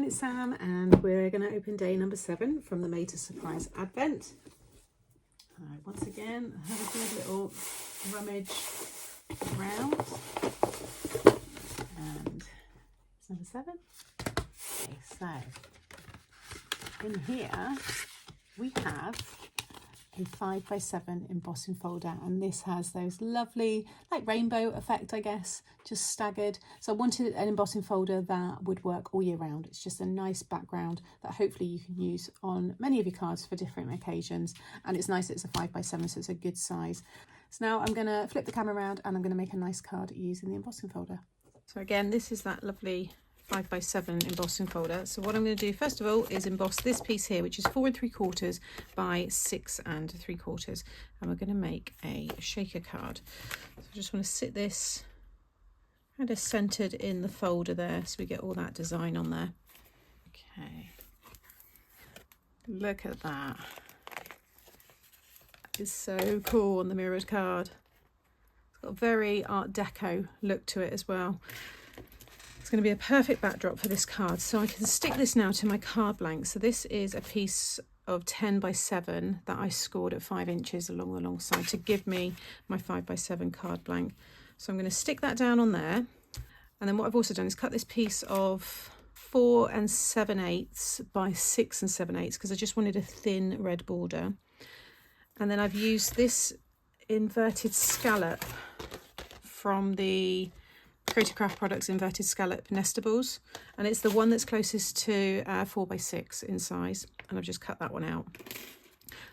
it's Sam and we're going to open day number 7 from the Made to Surprise Advent. Once again, I have a good little rummage around, and it's number 7. Okay, so in here we have a 5x7 embossing folder, and this has those lovely like rainbow effect, I guess, just staggered. So I wanted an embossing folder that would work all year round. It's just a nice background that hopefully you can use on many of your cards for different occasions, and it's nice, it's a 5x7, so it's a good size. So now I'm going to flip the camera around and I'm going to make a nice card using the embossing folder. So again, this is that lovely 5x7 embossing folder. So what I'm going to do first of all is emboss this piece here, which is 4 3/4 by 6 3/4, and we're going to make a shaker card. So I just want to sit this kind of centered in the folder there so we get all that design on there. Okay, look at that. That is so cool on the mirrored card. It's got a very Art Deco look to it as well. It's going to be a perfect backdrop for this card. So I can stick this now to my card blank. So this is a piece of 10x7 that I scored at 5 inches along the long side to give me my 5x7 card blank. So I'm going to stick that down on there. And then what I've also done is cut this piece of 4 7/8 by 6 7/8 because I just wanted a thin red border. And then I've used this inverted scallop from the Creative Craft Products inverted scallop nestables, and it's the one that's closest to 4x6 in size, and I've just cut that one out.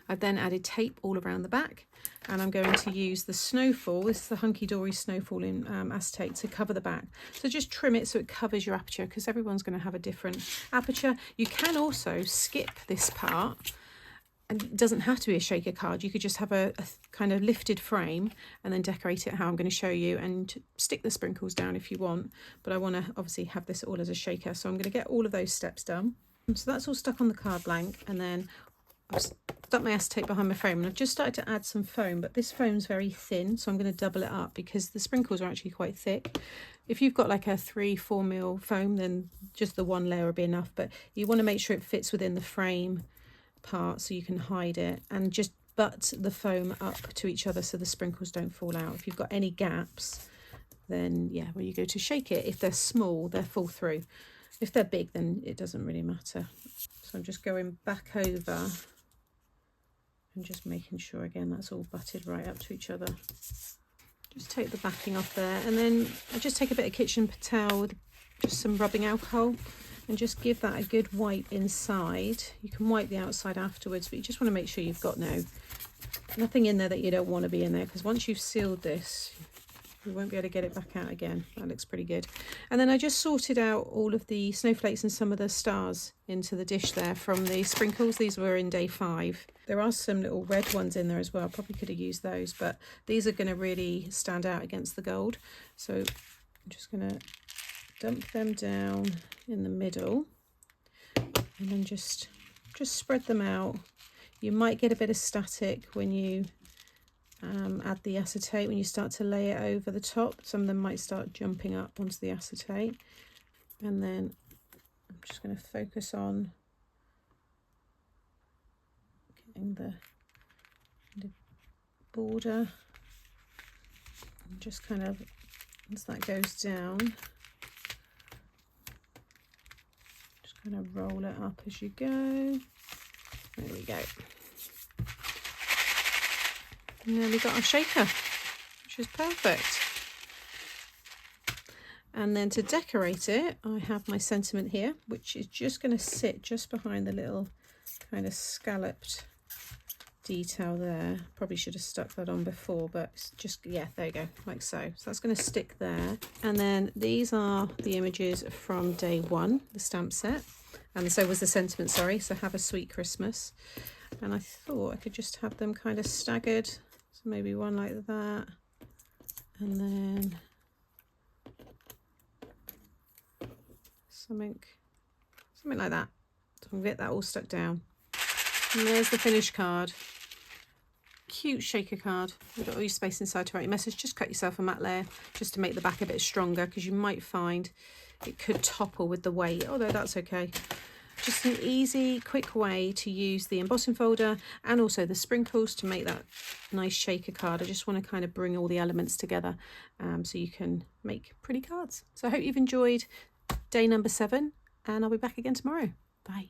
I've then added tape all around the back, and I'm going to use the Snowfall, this is the Hunky Dory Snowfall in acetate, to cover the back. So just trim it so it covers your aperture, because everyone's going to have a different aperture. You can also skip this part, and it doesn't have to be a shaker card. You could just have a kind of lifted frame and then decorate it how I'm going to show you, and stick the sprinkles down if you want. But I want to obviously have this all as a shaker, so I'm going to get all of those steps done. So that's all stuck on the card blank, and then I've stuck my acetate behind my frame, and I've just started to add some foam, but this foam's very thin, so I'm going to double it up because the sprinkles are actually quite thick. If you've got like a 3-4 mil foam, then just the one layer will be enough, but you want to make sure it fits within the frame part so you can hide it, and just butt the foam up to each other so the sprinkles don't fall out. If you've got any gaps, then yeah, when you go to shake it, if they're small, they'll fall through. If they're big, then it doesn't really matter. So I'm just going back over and just making sure again that's all butted right up to each other. Just take the backing off there, and then I just take a bit of kitchen towel with just some rubbing alcohol and just give that a good wipe inside. You can wipe the outside afterwards, but you just want to make sure you've got nothing in there that you don't want to be in there, because once you've sealed this, you won't be able to get it back out again. That looks pretty good. And then I just sorted out all of the snowflakes and some of the stars into the dish there from the sprinkles. These were in day 5. There are some little red ones in there as well. Probably could have used those, but these are going to really stand out against the gold. So I'm just going to dump them down in the middle, and then just spread them out. You might get a bit of static when you add the acetate, when you start to lay it over the top. Some of them might start jumping up onto the acetate, and then I'm just going to focus on getting the border, and just kind of, once that goes down, kind of roll it up as you go. There we go. And then we got our shaker, which is perfect. And then to decorate it, I have my sentiment here, which is just going to sit just behind the little kind of scalloped detail there. Probably should have stuck that on before, but it's just, yeah, there you go, like so. So that's going to stick there. And then these are the images from day 1, the stamp set, and so was the sentiment, sorry. So have a sweet Christmas. And I thought I could just have them kind of staggered, so maybe one like that, and then something like that. So I'm going to get that all stuck down. And there's the finished card. Cute shaker card. You've got all your space inside to write your message. Just cut yourself a matte layer just to make the back a bit stronger, because you might find it could topple with the weight, although that's okay. Just an easy, quick way to use the embossing folder and also the sprinkles to make that nice shaker card. I just want to kind of bring all the elements together so you can make pretty cards. So I hope you've enjoyed day number 7, and I'll be back again tomorrow. Bye.